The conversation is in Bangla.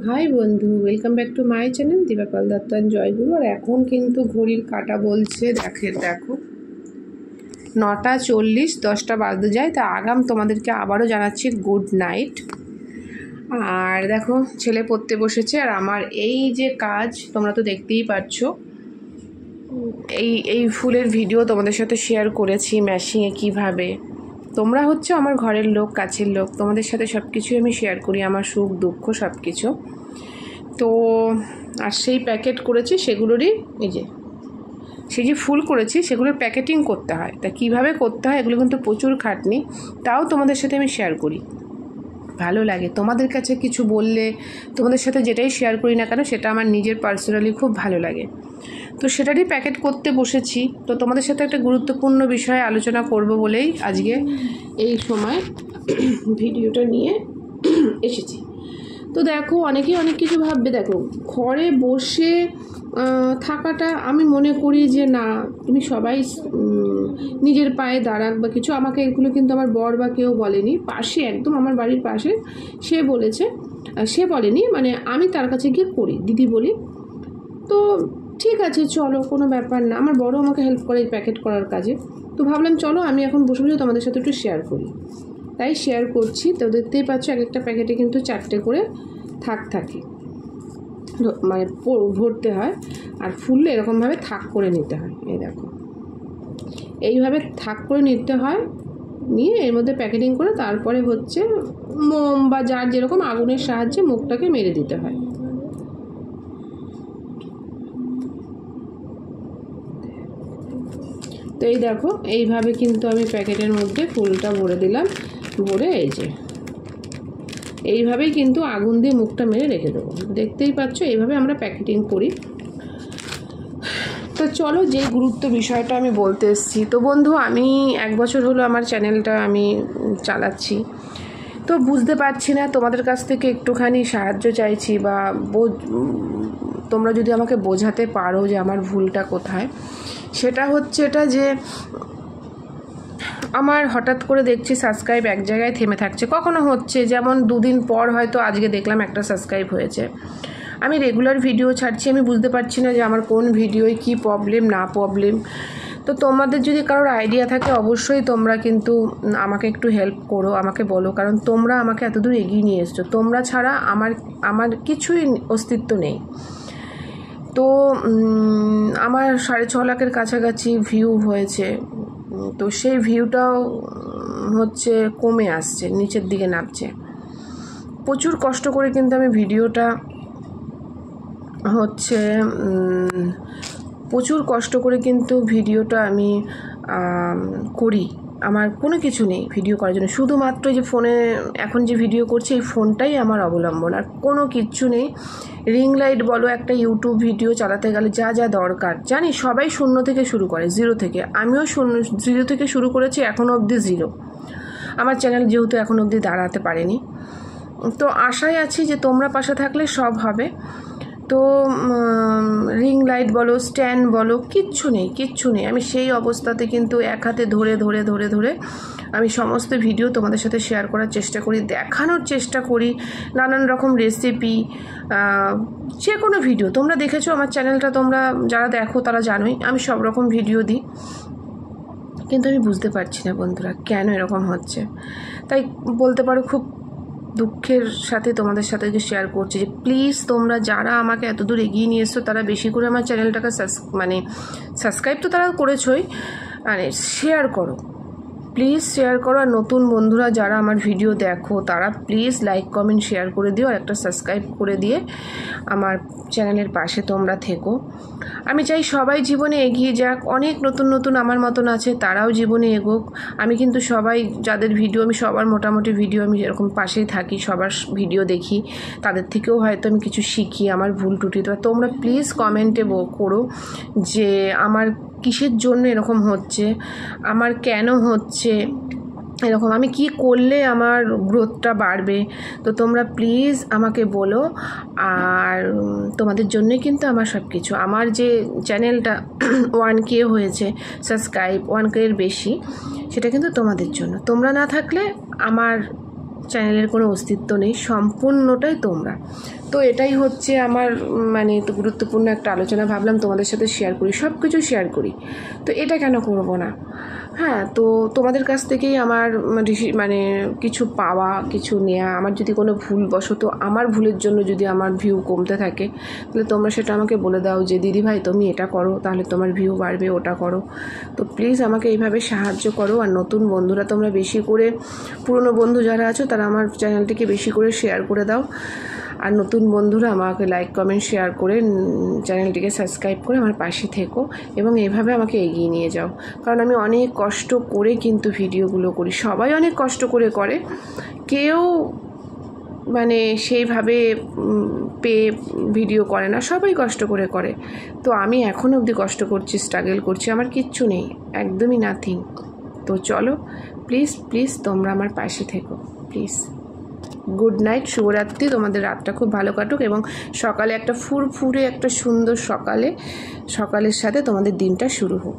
হাই বন্ধু, welcome back to my channel দীপাপাল Dutta and জয়গুরু। আর এখন কিন্তু ঘড়ির কাঁটা বলছে দেখো 9:40, 10টা বাজতে যায়। তা আগাম তোমাদেরকে আবারও জানাচ্ছি গুড নাইট। আর দেখো ছেলে পড়তে বসেছে, আর আমার এই যে কাজ তোমরা তো দেখতেই পাচ্ছ। এই ফুলের ভিডিও তোমাদের সাথে শেয়ার করেছি, ম্যাশিংয়ে কিভাবে। তোমরা হচ্ছে আমার ঘরের লোক, কাছের লোক, তোমাদের সাথে সব কিছুই আমি শেয়ার করি, আমার সুখ দুঃখ সব কিছু। তো আর সেই প্যাকেট করেছি সেগুলোরই, এই যে সেই যে ফুল করেছি সেগুলোর প্যাকেটিং করতে হয়। তা কীভাবে করতে হয় এগুলো কিন্তু প্রচুর খাটনি, তাও তোমাদের সাথে আমি শেয়ার করি। ভালো লাগে তোমাদের কাছে কিছু বললে, তোমাদের সাথে যেটাই শেয়ার করি না কেন সেটা আমার নিজের পার্সোনালি খুব ভালো লাগে। তো সেটারই প্যাকেট করতে বসেছি। তো তোমাদের সাথে একটা গুরুত্বপূর্ণ বিষয়ে আলোচনা করব বলেই আজকে এই সময় ভিডিওটা নিয়ে এসেছি। তো দেখো অনেকেই অনেক কিছু ভাববে। দেখো ঘরে বসে থাকাটা আমি মনে করি যে না, তুমি সবাই নিজের পায়ে দাঁড়াক বা কিছু। আমাকে এগুলো কিন্তু আমার বর বা কেউ বলেনি, পাশে একদম আমার বাড়ির পাশে সে বলেছে, সে বলেনি মানে আমি তার কাছে গিয়ে করি, দিদি বলি। তো ঠিক আছে চলো, কোনো ব্যাপার না। আমার বড় আমাকে হেল্প করে এই প্যাকেট করার কাজে। তো ভাবলাম চলো আমি এখন বসে বসে তোমাদের সাথে একটু শেয়ার করি, তাই শেয়ার করছি। তো দেখতেই পাচ্ছ এক একটা প্যাকেটে কিন্তু 4টে করে থাক থাকে, মানে ভরতে হয়। আর ফুললে এরকমভাবে থাক করে নিতে হয়। এই দেখো এইভাবে থাক করে নিতে হয়, নিয়ে এর মধ্যে প্যাকেটিং করে তারপরে হচ্ছে মোম বা যার যেরকম আগুনের সাহায্যে মুখটাকে মেরে দিতে হয়। তো এই দেখো এইভাবে কিন্তু আমি প্যাকেটের মধ্যে ফুলটা ভরে দিলাম। ভরে এই যে এইভাবেই কিন্তু আগুন দিয়ে মুখটা মেরে রেখে দেবো। দেখতেই পাচ্ছ এইভাবে আমরা প্যাকেটিং করি। তো চলো যে গুরুত্ব বিষয়টা আমি বলতে এসেছি। তো বন্ধু, আমি 1 বছর হলো আমার চ্যানেলটা আমি চালাচ্ছি। তো বুঝতে পারছি না, তোমাদের কাছ থেকে একটুখানি সাহায্য চাইছি, বা তোমরা যদি আমাকে বোঝাতে পারো যে আমার ভুলটা কোথায়। সেটা হচ্ছে এটা যে আমার হঠাৎ করে দেখছি সাবস্ক্রাইব এক জায়গায় থেমে থাকছে, কখনো হচ্ছে যেমন 2 দিন পর হয়তো আজকে দেখলাম একটা সাবস্ক্রাইব হয়েছে। আমি রেগুলার ভিডিও ছাড়ছি, আমি বুঝতে পারছি না যে আমার কোন ভিডিওয় কী প্রবলেম না প্রবলেম। তো তোমাদের যদি কারোর আইডিয়া থাকে অবশ্যই তোমরা কিন্তু আমাকে একটু হেল্প করো, আমাকে বলো, কারণ তোমরা আমাকে এতদূর এগিয়ে নিয়ে এসছো। তোমরা ছাড়া আমার কিছুই অস্তিত্ব নেই। তো আমার 6.5 লাখের কাছাকাছি ভিউ হয়েছে। তো সেই ভিউটাও হচ্ছে কমে আসছে, নিচের দিকে নামছে। প্রচুর কষ্ট করে কিন্তু আমি ভিডিওটা হচ্ছে প্রচুর কষ্ট করে কিন্তু ভিডিওটা আমি করি। আমার কোনো কিছু নেই ভিডিও করার জন্য, শুধুমাত্র যে ফোনে এখন যে ভিডিও করছি এই ফোনটাই আমার অবলম্বন, আর কোনো কিচ্ছু নেই। রিং লাইট বলো, একটা ইউটিউব ভিডিও চালাতে গেলে যা যা দরকার, জানি সবাই 0 থেকে শুরু করে, 0 থেকে। আমিও 0 থেকে শুরু করেছি, এখনও অবধি 0। আমার চ্যানেল যেহেতু এখনও অবধি দাঁড়াতে পারেনি। তো আশায় আছি যে তোমরা পাশে থাকলে সব হবে। তো রিং লাইট বলো, স্ট্যান্ড বলো, কিচ্ছু নেই। আমি সেই অবস্থাতে কিন্তু এক হাতে ধরে ধরে ধরে ধরে আমি সমস্ত ভিডিও তোমাদের সাথে শেয়ার করার চেষ্টা করি, দেখানোর চেষ্টা করি। নানান রকম রেসিপি, যে কোনো ভিডিও তোমরা দেখেছো আমার চ্যানেলটা, তোমরা যারা দেখো তারা জানোই আমি সব রকম ভিডিও দিই। কিন্তু আমি বুঝতে পারছি না বন্ধুরা কেন এরকম হচ্ছে। তাই বলতে পারো খুব দুঃখের সাথে তোমাদের সাথে যে শেয়ার করছি যে প্লিজ তোমরা যারা আমাকে এতদূর এগিয়ে নিয়ে এসছো তারা বেশি করে আমার চ্যানেলটাকে সাবস্ক্রাইব তো তারা করেছোই, মানে শেয়ার করো, প্লিজ শেয়ার করো। আর নতুন বন্ধুরা যারা আমার ভিডিও দেখো তারা প্লিজ লাইক কমেন্ট শেয়ার করে দিও, আর একটা সাবস্ক্রাইব করে দিয়ে আমার চ্যানেলের পাশে তোমরা থেকো। আমি চাই সবাই জীবনে এগিয়ে যাক। অনেক নতুন নতুন আমার মতন আছে, তারাও জীবনে এগোক। আমি কিন্তু সবাই যাদের ভিডিও, আমি সবার মোটামুটি ভিডিও আমি এরকম পাশেই থাকি, সবার ভিডিও দেখি, তাদের থেকেও হয়তো আমি কিছু শিখি, আমার ভুল ত্রুটি। তো তোমরা প্লিজ কমেন্টে করো যে আমার কিসের জন্য এরকম হচ্ছে, আমার কেন হচ্ছে এরকম, আমি কি করলে আমার গ্রোথটা বাড়বে। তো তোমরা প্লিজ আমাকে বলো। আর তোমাদের জন্যই কিন্তু আমার সব কিছু। আমার যে চ্যানেলটা 1K হয়েছে সাবস্ক্রাইব, 1K এর বেশি, সেটা কিন্তু তোমাদের জন্য। তোমরা না থাকলে আমার চ্যানেলের কোনো অস্তিত্ব নেই, সম্পূর্ণটাই তোমরা। তো এটাই হচ্ছে আমার মানে তো গুরুত্বপূর্ণ একটা আলোচনা, ভাবলাম তোমাদের সাথে শেয়ার করি, সব কিছু শেয়ার করি। তো এটা কেন করব না? হ্যাঁ, তো তোমাদের কাছ থেকেই আমার মানে কিছু পাওয়া, কিছু নেওয়া। আমার যদি কোনো ভুলবশত, আমার ভুলের জন্য যদি আমার ভিউ কমতে থাকে, তাহলে তোমরা সেটা আমাকে বলে দাও যে দিদি ভাই তুমি এটা করো, তাহলে তোমার ভিউ বাড়বে, ওটা করো। তো প্লিজ আমাকে এইভাবে সাহায্য করো। আর নতুন বন্ধুরা তোমরা বেশি করে, পুরনো বন্ধু যারা আছো তারা আমার চ্যানেলটিকে বেশি করে শেয়ার করে দাও। আর নতুন বন্ধুরা আমাকে লাইক কমেন্ট শেয়ার করে চ্যানেলটিকে সাবস্ক্রাইব করে আমার পাশে থেকো এবং এইভাবে আমাকে এগিয়ে নিয়ে যাও। কারণ আমি অনেক কষ্ট করে কিন্তু ভিডিওগুলো করি, সবাই অনেক কষ্ট করে করে, কেউ মানে সেইভাবে পেয়ে ভিডিও করে না, সবাই কষ্ট করে করে। তো আমি এখনও অবধি কষ্ট করছি, স্ট্রাগল করছি, আমার কিচ্ছু নেই, একদমই নাথিং। তো চলো প্লিজ প্লিজ তোমরা আমার পাশে থেকো প্লিজ। গুড নাইট, শুভরাত্রি, তোমাদের রাতটা খুব ভালো কাটুক এবং সকালে একটা ফুরফুরে একটা সুন্দর সকালের সাথে তোমাদের দিনটা শুরু হোক।